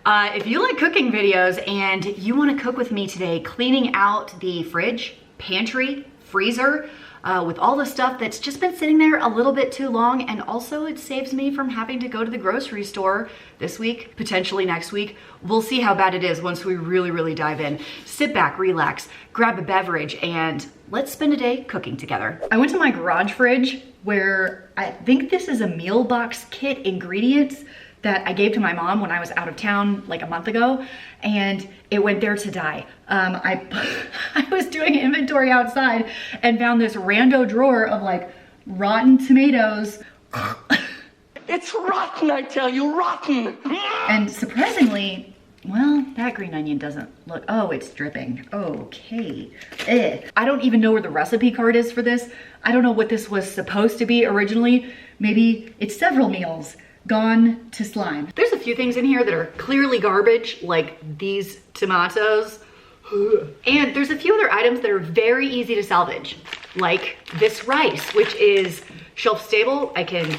If you like cooking videos and you want to cook with me today, cleaning out the fridge, pantry, freezer, with all the stuff that's just been sitting there a little bit too long, and also it saves me from having to go to the grocery store this week, potentially next week. We'll see how bad it is once we really dive in. Sit back, relax, grab a beverage, and let's spend a day cooking together. I went to my garage fridge where I think this is a meal box kit ingredients that I gave to my mom when I was out of town like a month ago, and it went there to die. I was doing inventory outside and found this rando drawer of like rotten tomatoes. It's rotten, I tell you, rotten. And surprisingly, well, that green onion doesn't look, oh, it's dripping. Okay. I don't even know where the recipe card is for this. I don't know what this was supposed to be originally. Maybe it's several meals gone to slime. There's a few things in here that are clearly garbage, like these tomatoes. And there's a few other items that are very easy to salvage, like this rice, which is shelf stable. I can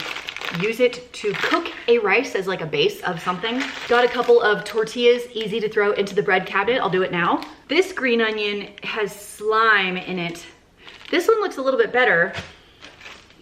use it to cook a rice as like a base of something. Got a couple of tortillas, easy to throw into the bread cabinet. I'll do it now. This green onion has slime in it. This one looks a little bit better.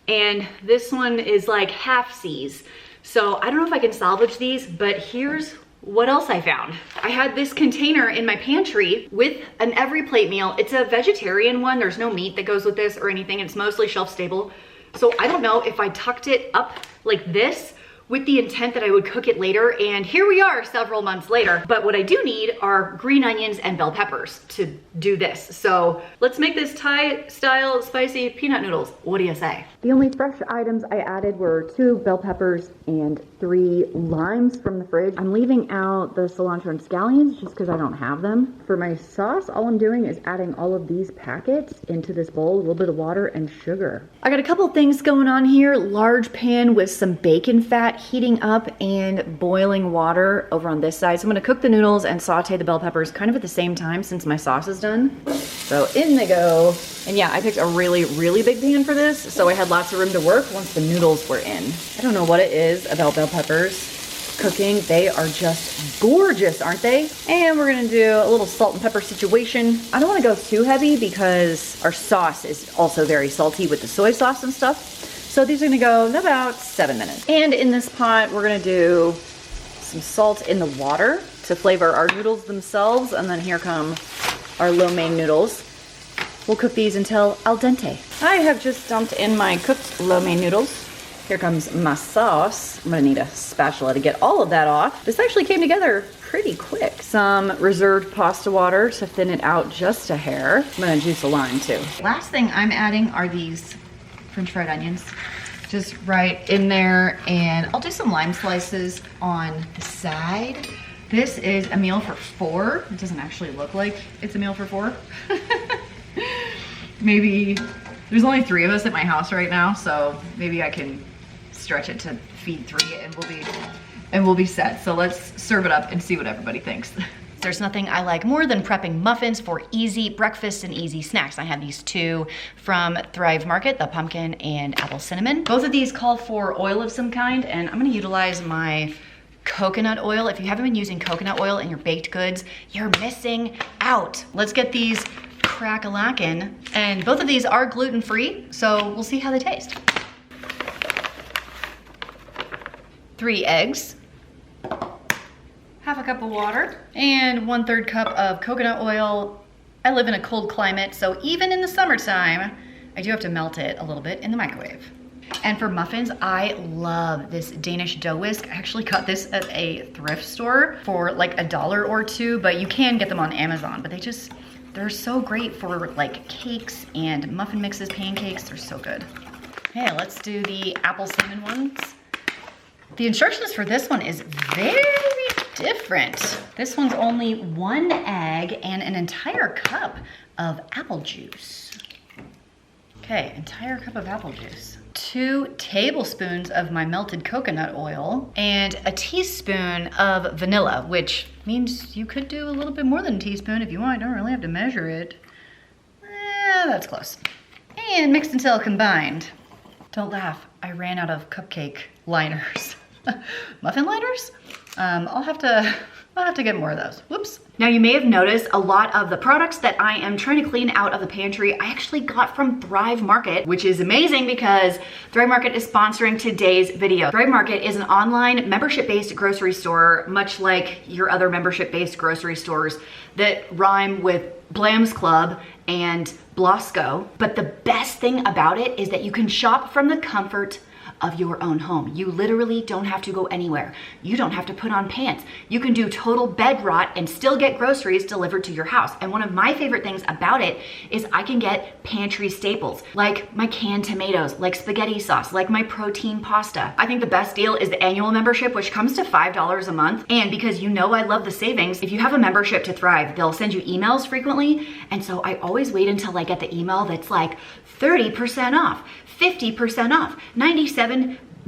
And this one is like half-seas. So I don't know if I can salvage these, but here's what else I found. I had this container in my pantry with an every plate meal. It's a vegetarian one. There's no meat that goes with this or anything. It's mostly shelf stable. So I don't know if I tucked it up like this with the intent that I would cook it later, and here we are several months later. But what I do need are green onions and bell peppers to do this. So let's make this Thai style spicy peanut noodles. What do you say? The only fresh items I added were 2 bell peppers and 3 limes from the fridge. I'm leaving out the cilantro and scallions just because I don't have them. For my sauce, all I'm doing is adding all of these packets into this bowl, a little bit of water and sugar. I got a couple things going on here. Large pan with some bacon fat heating up and boiling water over on this side. So I'm gonna cook the noodles and saute the bell peppers kind of at the same time since my sauce is done. So in they go. And yeah, I picked a really big pan for this, so I had lots of room to work once the noodles were in. I don't know what it is about bell peppers cooking. They are just gorgeous, aren't they? And we're gonna do a little salt and pepper situation. I don't wanna go too heavy because our sauce is also very salty with the soy sauce and stuff. So these are gonna go in about 7 minutes. And in this pot, we're gonna do some salt in the water to flavor our noodles themselves. And then here come our lo mein noodles. We'll cook these until al dente. I have just dumped in my cooked lo mein noodles. Here comes my sauce. I'm gonna need a spatula to get all of that off. This actually came together pretty quick. Some reserved pasta water to thin it out just a hair. I'm gonna juice a lime too. Last thing I'm adding are these French fried onions. Just right in there, and I'll do some lime slices on the side. This is a meal for 4. It doesn't actually look like it's a meal for 4. Maybe, there's only 3 of us at my house right now, so maybe I can stretch it to feed 3 and we'll be set. So let's serve it up and see what everybody thinks. There's nothing I like more than prepping muffins for easy breakfast and easy snacks. I have these 2 from Thrive Market, the pumpkin and apple cinnamon. Both of these call for oil of some kind, and I'm gonna utilize my coconut oil. If you haven't been using coconut oil in your baked goods, you're missing out. Let's get these crack-a-lackin', and both of these are gluten-free, so we'll see how they taste. 3 eggs, half a cup of water, and 1/3 cup of coconut oil. I live in a cold climate, so even in the summertime, I do have to melt it a little bit in the microwave. And for muffins, I love this Danish dough whisk. I actually got this at a thrift store for like $1 or $2, but you can get them on Amazon, but they're so great for like cakes and muffin mixes, pancakes, they're so good. Okay, let's do the apple cinnamon ones. The instructions for this one is very different. This one's only 1 egg and an entire cup of apple juice. Okay, entire cup of apple juice. 2 tablespoons of my melted coconut oil and a teaspoon of vanilla, which means you could do a little bit more than a teaspoon if you want. I don't really have to measure it. That's close. And mixed until combined. Don't laugh, I ran out of cupcake liners. Muffin liners? I'll have to I'll have to get more of those. Whoops. Now you may have noticed a lot of the products that I am trying to clean out of the pantry, I actually got from Thrive Market, which is amazing because Thrive Market is sponsoring today's video. Thrive Market is an online membership-based grocery store, much like your other membership-based grocery stores that rhyme with Blam's Club and Blosco. But the best thing about it is that you can shop from the comfort of your own home. You literally don't have to go anywhere. You don't have to put on pants. You can do total bed rot and still get groceries delivered to your house. And one of my favorite things about it is I can get pantry staples, like my canned tomatoes, like spaghetti sauce, like my protein pasta. I think the best deal is the annual membership, which comes to $5 a month. And because you know I love the savings, if you have a membership to Thrive, they'll send you emails frequently. And so I always wait until I get the email that's like 30% off, 50% off, 97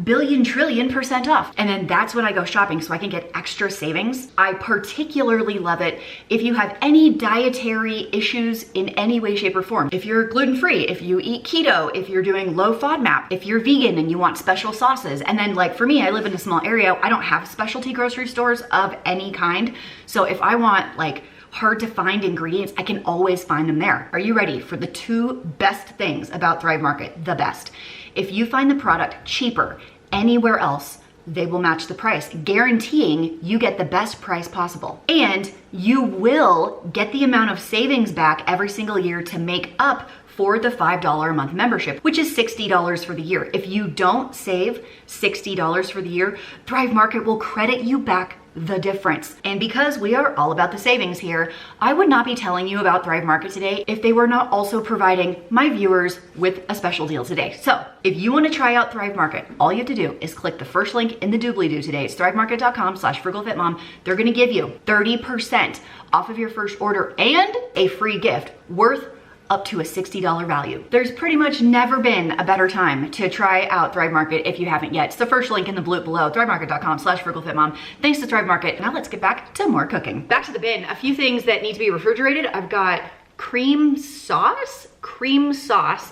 billion trillion percent off. And then that's when I go shopping so I can get extra savings. I particularly love it if you have any dietary issues in any way, shape, or form. If you're gluten-free, if you eat keto, if you're doing low FODMAP, if you're vegan and you want special sauces. And then like for me, I live in a small area. I don't have specialty grocery stores of any kind. So if I want like hard to find ingredients, I can always find them there. Are you ready for the two best things about Thrive Market? The best. If you find the product cheaper anywhere else, they will match the price, guaranteeing you get the best price possible. And you will get the amount of savings back every single year to make up for the $5 a month membership, which is $60 for the year. If you don't save $60 for the year, Thrive Market will credit you back the difference. And because we are all about the savings here, I would not be telling you about Thrive Market today if they were not also providing my viewers with a special deal today. So if you want to try out Thrive Market, all you have to do is click the first link in the doobly-doo today. It's thrivemarket.com/frugalfitmom. They're going to give you 30% off of your first order and a free gift worth up to a $60 value. There's pretty much never been a better time to try out Thrive Market if you haven't yet. It's the first link in the blue below, thrivemarket.com/frugalfitmom. Thanks to Thrive Market. Now let's get back to more cooking. Back to the bin. A few things that need to be refrigerated. I've got cream sauce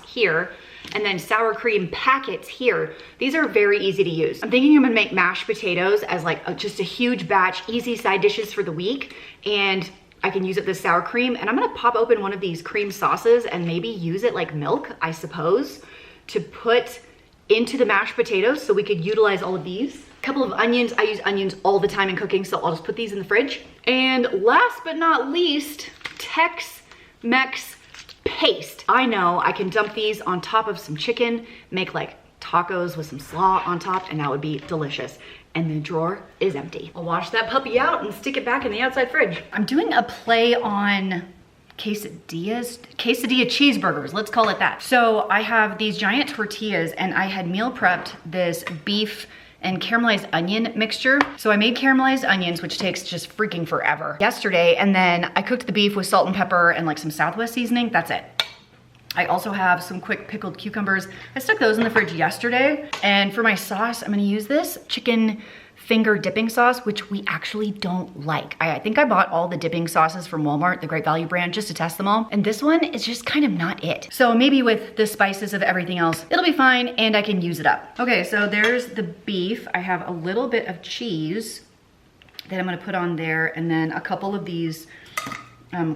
here, and then sour cream packets here. These are very easy to use. I'm thinking I'm gonna make mashed potatoes as like just a huge batch, easy side dishes for the week. And I can use it this sour cream, and I'm gonna pop open one of these cream sauces and maybe use it like milk, I suppose, to put into the mashed potatoes so we could utilize all of these. A couple of onions. I use onions all the time in cooking, so I'll just put these in the fridge. And last but not least, Tex-Mex paste. I know I can dump these on top of some chicken, make like tacos with some slaw on top, and that would be delicious. And the drawer is empty. I'll wash that puppy out and stick it back in the outside fridge. I'm doing a play on quesadilla cheeseburgers, let's call it that. So I have these giant tortillas and I had meal prepped this beef and caramelized onion mixture. So I made caramelized onions, which takes just freaking forever, yesterday. And then I cooked the beef with salt and pepper and like some Southwest seasoning, that's it. I also have some quick pickled cucumbers. I stuck those in the fridge yesterday. And for my sauce, I'm gonna use this chicken finger dipping sauce, which we actually don't like. I think I bought all the dipping sauces from Walmart, the Great Value brand, just to test them all. And this one is just kind of not it. So maybe with the spices of everything else, it'll be fine and I can use it up. Okay, so there's the beef. I have a little bit of cheese that I'm gonna put on there, and then a couple of these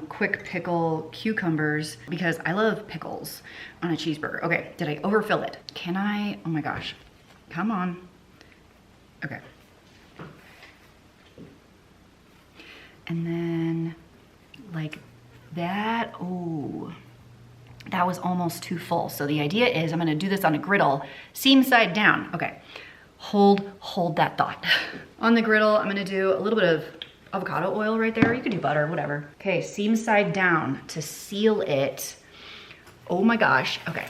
quick pickle cucumbers because I love pickles on a cheeseburger. Okay, did I overfill it? Can I? Oh my gosh, come on. Okay. And then like that, oh, that was almost too full. So the idea is I'm gonna do this on a griddle, seam side down. Okay, hold that thought. On the griddle, I'm gonna do a little bit of avocado oil right there. You could do butter, whatever. Okay, seam side down to seal it. Oh my gosh, okay.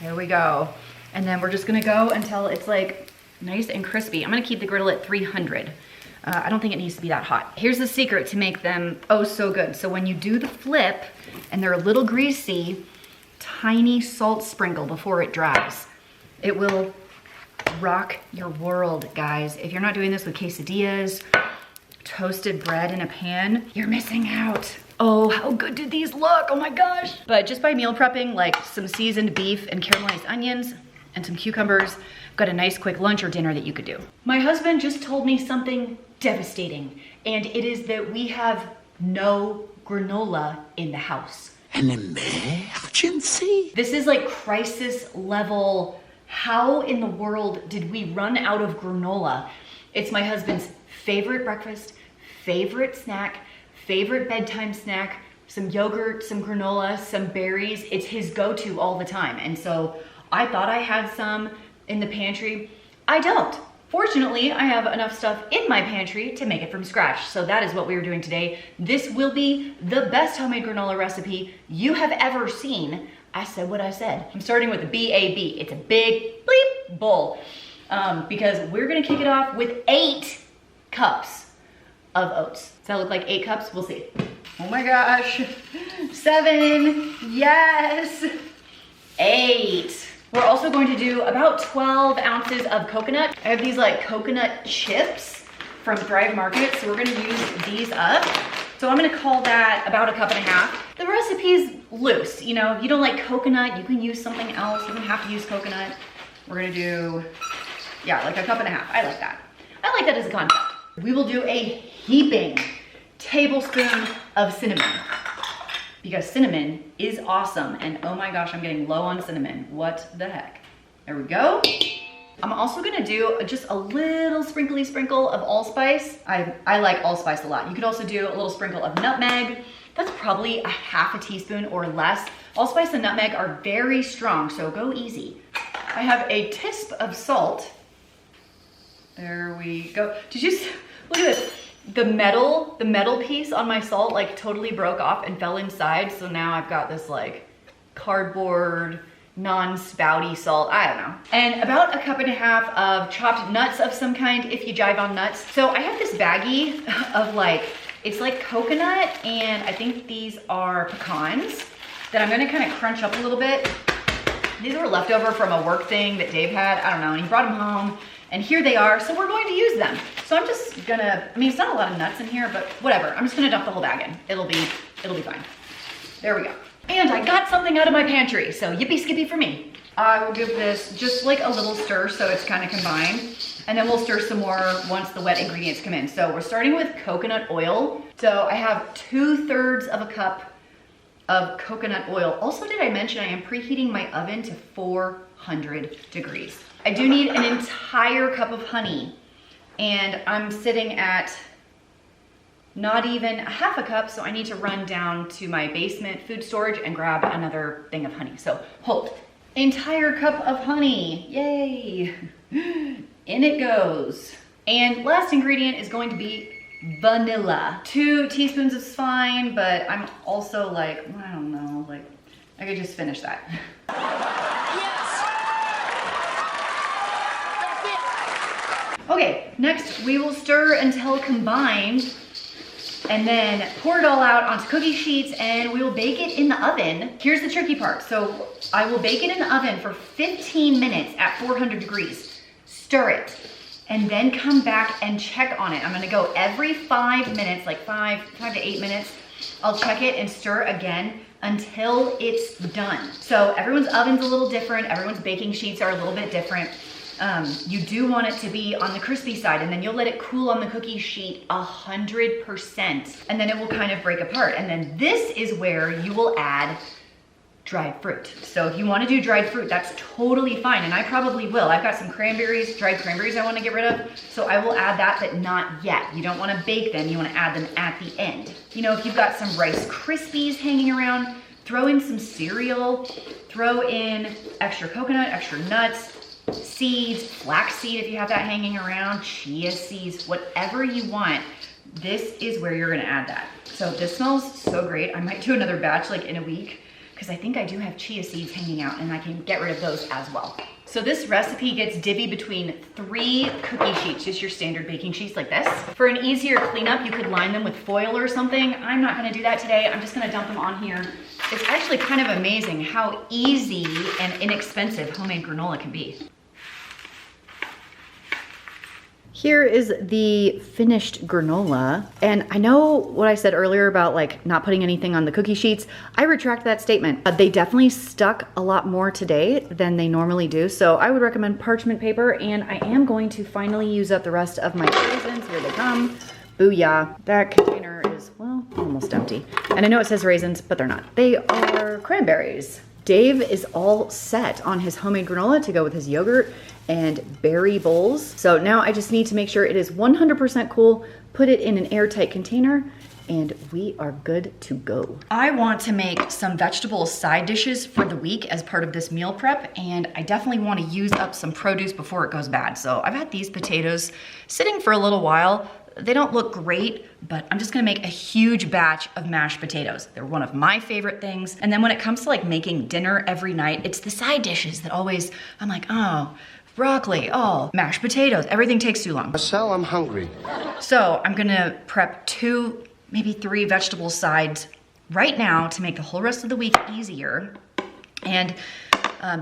There we go. And then we're just gonna go until it's like nice and crispy. I'm gonna keep the griddle at 300. I don't think it needs to be that hot. Here's the secret to make them oh so good. So when you do the flip and they're a little greasy, tiny salt sprinkle before it dries. It will rock your world, guys. If you're not doing this with quesadillas, toasted bread in a pan, you're missing out. Oh, how good do these look? Oh my gosh. But just by meal prepping like some seasoned beef and caramelized onions and some cucumbers, got a nice quick lunch or dinner that you could do. My husband just told me something devastating. And it is that we have no granola in the house. An emergency? This is like crisis level. How in the world did we run out of granola? It's my husband's favorite breakfast, favorite snack, favorite bedtime snack, some yogurt, some granola, some berries. It's his go-to all the time. And so I thought I had some in the pantry. I don't. Fortunately, I have enough stuff in my pantry to make it from scratch. So that is what we are doing today. This will be the best homemade granola recipe you have ever seen. I said what I said. I'm starting with a BAB. It's a big bleep bowl because we're gonna kick it off with 8 cups of oats. Does that look like 8 cups? We'll see. Oh my gosh. 7, yes. 8. We're also going to do about 12 ounces of coconut. I have these like coconut chips from Thrive Market, so we're gonna use these up. So I'm gonna call that about 1.5 cups. The recipe's loose, you know, if you don't like coconut, you can use something else. You don't have to use coconut. We're gonna do, yeah, like 1.5 cups. I like that. I like that as a concept. We will do a heaping tablespoon of cinnamon, because cinnamon is awesome. And oh my gosh, I'm getting low on cinnamon. What the heck? There we go. I'm also gonna do just a little sprinkly sprinkle of allspice. I like allspice a lot. You could also do a little sprinkle of nutmeg. That's probably 1/2 teaspoon or less. Allspice and nutmeg are very strong, so go easy. I have a tisp of salt. There we go. Did you look at this? The metal piece on my salt like totally broke off and fell inside. So now I've got this like cardboard, non-spouty salt, I don't know. And about 1.5 cups of chopped nuts of some kind if you jive on nuts. So I have this baggie of like, it's like coconut and I think these are pecans that I'm gonna kind of crunch up a little bit. These were leftover from a work thing that Dave had, I don't know, and he brought them home. And here they are, so we're going to use them. So I'm just gonna, I mean, it's not a lot of nuts in here, but whatever. I'm just gonna dump the whole bag in. It'll be fine. There we go. And I got something out of my pantry, so yippee skippy for me. I will give this just like a little stir so it's kind of combined. And then we'll stir some more once the wet ingredients come in. So we're starting with coconut oil. So I have 2/3 of a cup of coconut oil. Also, did I mention I am preheating my oven to 400 degrees. I do need an entire cup of honey, and I'm sitting at not even 1/2 cup, so I need to run down to my basement food storage and grab another thing of honey. So hold, entire cup of honey, yay. In it goes. And last ingredient is going to be vanilla. 2 teaspoons is fine, but I'm also like, I don't know, like I could just finish that. Okay, next we will stir until combined and then pour it all out onto cookie sheets and we will bake it in the oven. Here's the tricky part. So I will bake it in the oven for 15 minutes at 400 degrees. Stir it and then come back and check on it. I'm gonna go every 5 minutes, like 5 to 8 minutes. I'll check it and stir again until it's done. So everyone's oven's a little different. Everyone's baking sheets are a little bit different. You do want it to be on the crispy side and then you'll let it cool on the cookie sheet 100% and then it will kind of break apart. And then this is where you will add dried fruit. So if you want to do dried fruit, that's totally fine. And I probably will. I've got some cranberries, dried cranberries I want to get rid of. So I will add that, but not yet. You don't want to bake them. You want to add them at the end. You know, if you've got some Rice Krispies hanging around, throw in some cereal, throw in extra coconut, extra nuts, seeds, flaxseed if you have that hanging around, chia seeds, whatever you want. This is where you're gonna add that. So this smells so great. I might do another batch like in a week because I think I do have chia seeds hanging out and I can get rid of those as well. So this recipe gets divvied between 3 cookie sheets, just your standard baking sheets like this. For an easier cleanup, you could line them with foil or something. I'm not gonna do that today. I'm just gonna dump them on here. It's actually kind of amazing how easy and inexpensive homemade granola can be. Here is the finished granola. And I know what I said earlier about like not putting anything on the cookie sheets. I retract that statement. They definitely stuck a lot more today than they normally do. So I would recommend parchment paper, and I am going to finally use up the rest of my raisins. Here they come. Booyah. That container is, well, almost empty. And I know it says raisins, but they're not. They are cranberries. Dave is all set on his homemade granola to go with his yogurt and berry bowls. So now I just need to make sure it is 100% cool, put it in an airtight container, and we are good to go. I want to make some vegetable side dishes for the week as part of this meal prep, and I definitely want to use up some produce before it goes bad. So I've had these potatoes sitting for a little while. They don't look great, but I'm just gonna make a huge batch of mashed potatoes. They're one of my favorite things. And then when it comes to like making dinner every night, it's the side dishes that always, I'm like, oh, broccoli, oh, mashed potatoes, everything takes too long. Marcel, I'm hungry. So I'm gonna prep 2, maybe 3 vegetable sides right now to make the whole rest of the week easier. And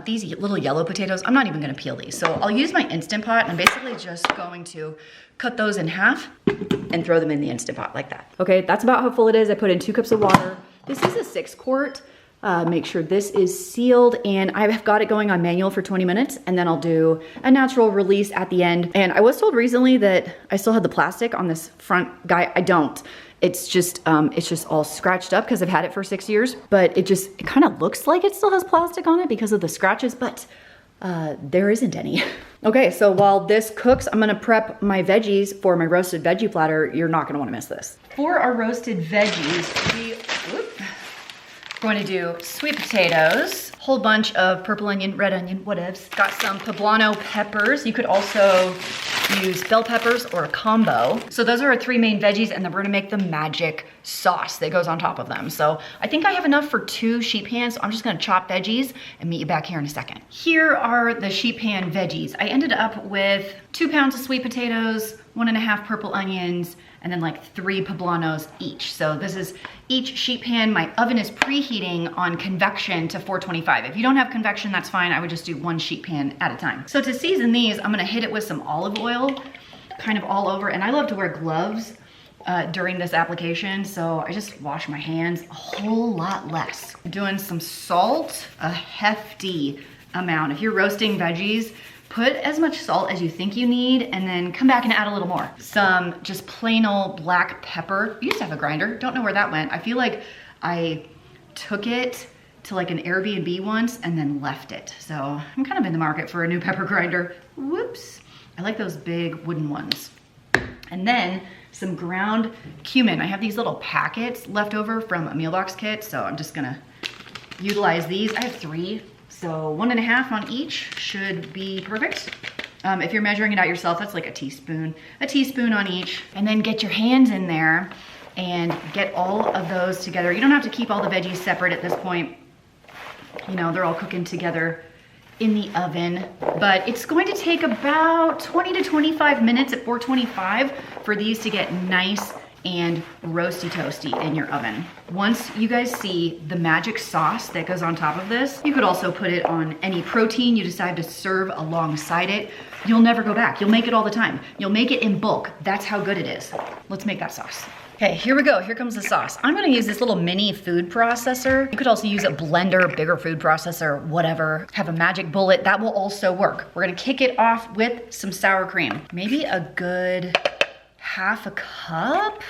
these little yellow potatoes, I'm not even gonna peel these. So I'll use my Instant Pot, and I'm basically just going to cut those in half and throw them in the Instant Pot like that. Okay, that's about how full it is. I put in 2 cups of water. This is a 6 quart. Make sure this is sealed, and I've got it going on manual for 20 minutes, and then I'll do a natural release at the end. And I was told recently that I still had the plastic on this front guy. I don't. It's just all scratched up because I've had it for 6 years, but it kind of looks like it still has plastic on it because of the scratches, but there isn't any. Okay, so while this cooks, I'm gonna prep my veggies for my roasted veggie platter. You're not gonna wanna miss this. For our roasted veggies, we're going to do sweet potatoes, whole bunch of purple onion, red onion, whatevs. Got some poblano peppers. You could also use bell peppers or a combo. So those are our 3 main veggies, and then we're gonna make the magic sauce that goes on top of them. So I think I have enough for 2 sheet pans, so I'm just gonna chop veggies and meet you back here in a second. Here are the sheet pan veggies. I ended up with 2 pounds of sweet potatoes, 1.5 purple onions, and then like 3 poblanos each. So this is each sheet pan. My oven is preheating on convection to 425. If you don't have convection, that's fine. I would just do 1 sheet pan at a time. So to season these, I'm gonna hit it with some olive oil, kind of all over. And I love to wear gloves during this application, so I just wash my hands a whole lot less. I'm doing some salt, a hefty amount. If you're roasting veggies, put as much salt as you think you need, and then come back and add a little more. Some just plain old black pepper. I used to have a grinder, don't know where that went. I feel like I took it to like an Airbnb once and then left it. So I'm kind of in the market for a new pepper grinder. Whoops. I like those big wooden ones. And then some ground cumin. I have these little packets left over from a meal box kit, so I'm just gonna utilize these. I have 3. So 1.5 on each should be perfect. If you're measuring it out yourself, that's like a teaspoon on each. And then get your hands in there and get all of those together. You don't have to keep all the veggies separate at this point. You know, they're all cooking together in the oven, but it's going to take about 20 to 25 minutes at 425 for these to get nice and roasty toasty in your oven. Once you guys see the magic sauce that goes on top of this, you could also put it on any protein you decide to serve alongside it. You'll never go back. You'll make it all the time. You'll make it in bulk. That's how good it is. Let's make that sauce. Okay, here we go. Here comes the sauce. I'm gonna use this little mini food processor. You could also use a blender, bigger food processor, whatever. Have a magic bullet, that will also work. We're gonna kick it off with some sour cream. Maybe a good 1/2 cup,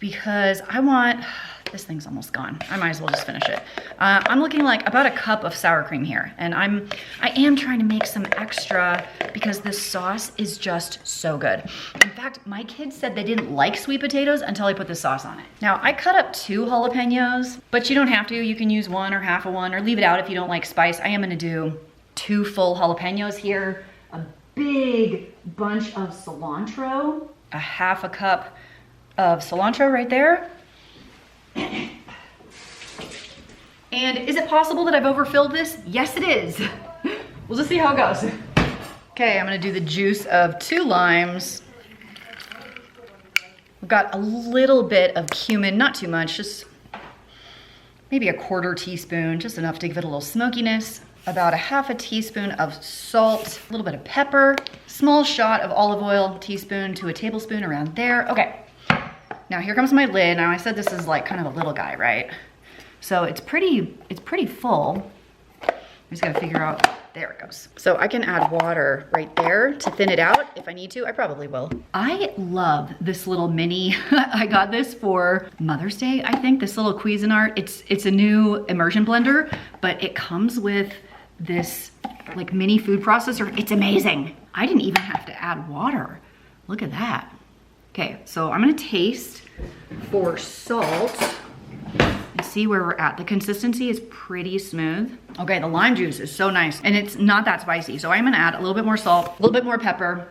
because I want, this thing's almost gone. I might as well just finish it. I'm looking like about 1 cup of sour cream here. And I am trying to make some extra because this sauce is just so good. In fact, my kids said they didn't like sweet potatoes until I put this sauce on it. Now I cut up 2 jalapenos, but you don't have to. You can use 1 or half of 1 or leave it out if you don't like spice. I am gonna do 2 full jalapenos here, a big bunch of cilantro, 1/2 cup of cilantro right there. And is it possible that I've overfilled this? Yes, it is. We'll just see how it goes. Okay, I'm gonna do the juice of 2 limes. We've got a little bit of cumin, not too much, just maybe 1/4 teaspoon, just enough to give it a little smokiness. about a half a teaspoon of salt, a little bit of pepper, small shot of olive oil, teaspoon to a tablespoon around there. Okay, now here comes my lid. Now I said this is like kind of a little guy, right? So it's pretty full. I just gotta figure out, there it goes. So I can add water right there to thin it out if I need to. I probably will. I love this little mini, I got this for Mother's Day, I think, this little Cuisinart. It's a new immersion blender, but it comes with this like mini food processor. It's amazing. I didn't even have to add water. Look at that. Okay, so I'm gonna taste for salt and see where we're at. The consistency is pretty smooth. Okay, the lime juice is so nice and it's not that spicy. So I'm gonna add a little bit more salt, a little bit more pepper,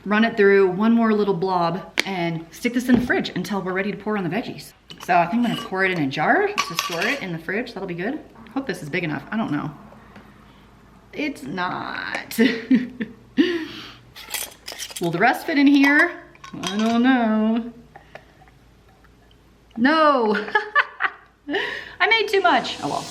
run it through one more little blob and stick this in the fridge until we're ready to pour on the veggies. So I think I'm gonna pour it in a jar to store it in the fridge. That'll be good. Hope this is big enough, I don't know. It's not. Will the rest fit in here? I don't know. No, I made too much. Oh well.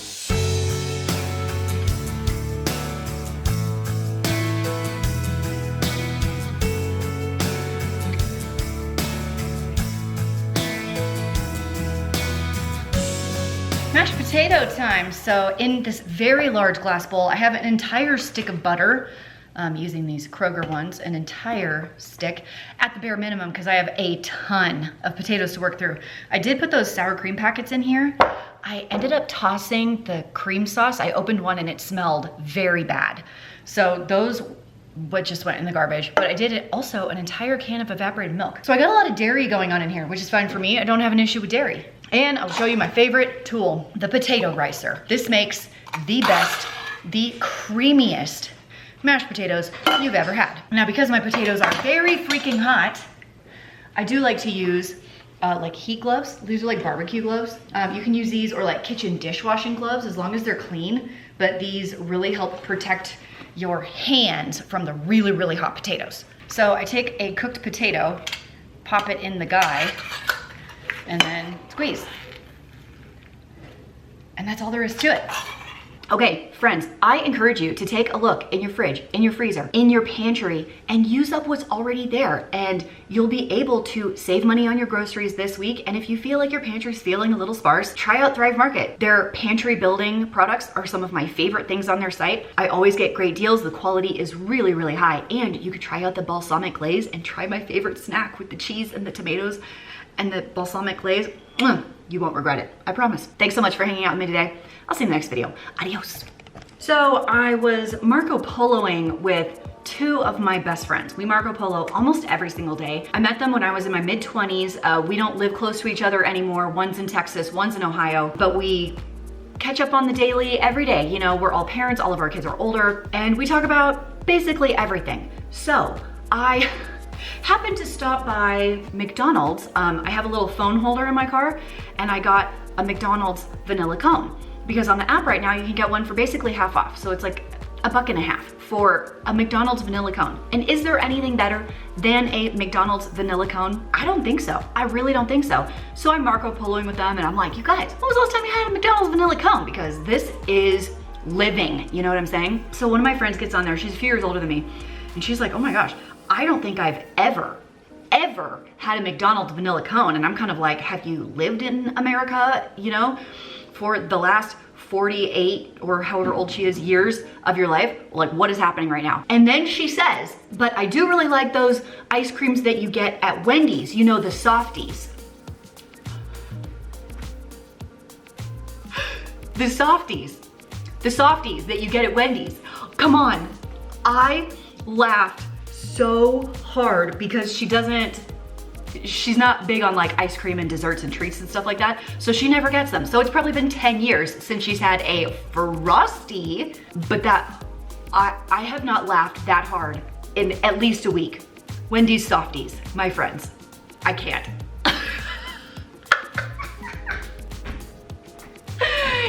Mashed potato time. So in this very large glass bowl, I have an entire stick of butter. Using these Kroger ones, an entire stick at the bare minimum because I have a ton of potatoes to work through. I did put those sour cream packets in here. I ended up tossing the cream sauce. I opened one and it smelled very bad. So those just went in the garbage, but I did also an entire can of evaporated milk. So I got a lot of dairy going on in here, which is fine for me. I don't have an issue with dairy. And I'll show you my favorite tool, the potato ricer. This makes the best, the creamiest mashed potatoes you've ever had. Now, because my potatoes are very freaking hot, I do like to use like heat gloves. These are like barbecue gloves. You can use these or like kitchen dishwashing gloves as long as they're clean, but these really help protect your hands from the really, really hot potatoes. So I take a cooked potato, pop it in the guy, and then squeeze. And that's all there is to it. Okay, friends, I encourage you to take a look in your fridge, in your freezer, in your pantry, and use up what's already there. And you'll be able to save money on your groceries this week. And if you feel like your pantry's feeling a little sparse, try out Thrive Market. Their pantry building products are some of my favorite things on their site. I always get great deals. The quality is really, really high. And you could try out the balsamic glaze and try my favorite snack with the cheese and the tomatoes and the balsamic glaze. You won't regret it, I promise. Thanks so much for hanging out with me today. I'll see you in the next video. Adios. So I was Marco Poloing with two of my best friends. We Marco Polo almost every single day. I met them when I was in my mid-20s. We don't live close to each other anymore. One's in Texas, one's in Ohio, but we catch up on the daily every day. You know, we're all parents, all of our kids are older, and we talk about basically everything. So I happened to stop by McDonald's. I have a little phone holder in my car, and I got a McDonald's vanilla cone. Because on the app right now, you can get one for basically half off. So it's like $1.50 for a McDonald's vanilla cone. And is there anything better than a McDonald's vanilla cone? I don't think so. I really don't think so. So I'm Marco Poloing with them and I'm like, you guys, when was the last time you had a McDonald's vanilla cone? Because this is living, you know what I'm saying? So one of my friends gets on there, she's a few years older than me, and she's like, oh my gosh, I don't think I've ever had a McDonald's vanilla cone. And I'm kind of like, have you lived in America, you know, for the last 48 or however old she is years of your life? Like, what is happening right now? And then she says, but I do really like those ice creams that you get at Wendy's, you know, the softies. The softies that you get at Wendy's. Come on. I laughed so hard because she's not big on like ice cream and desserts and treats and stuff like that, so she never gets them. So it's probably been 10 years since she's had a Frosty, but that I have not laughed that hard in at least a week. Wendy's softies, my friends, I can't.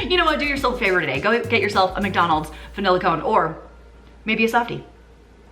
You know what, do yourself a favor today. Go get yourself a McDonald's vanilla cone or maybe a softie.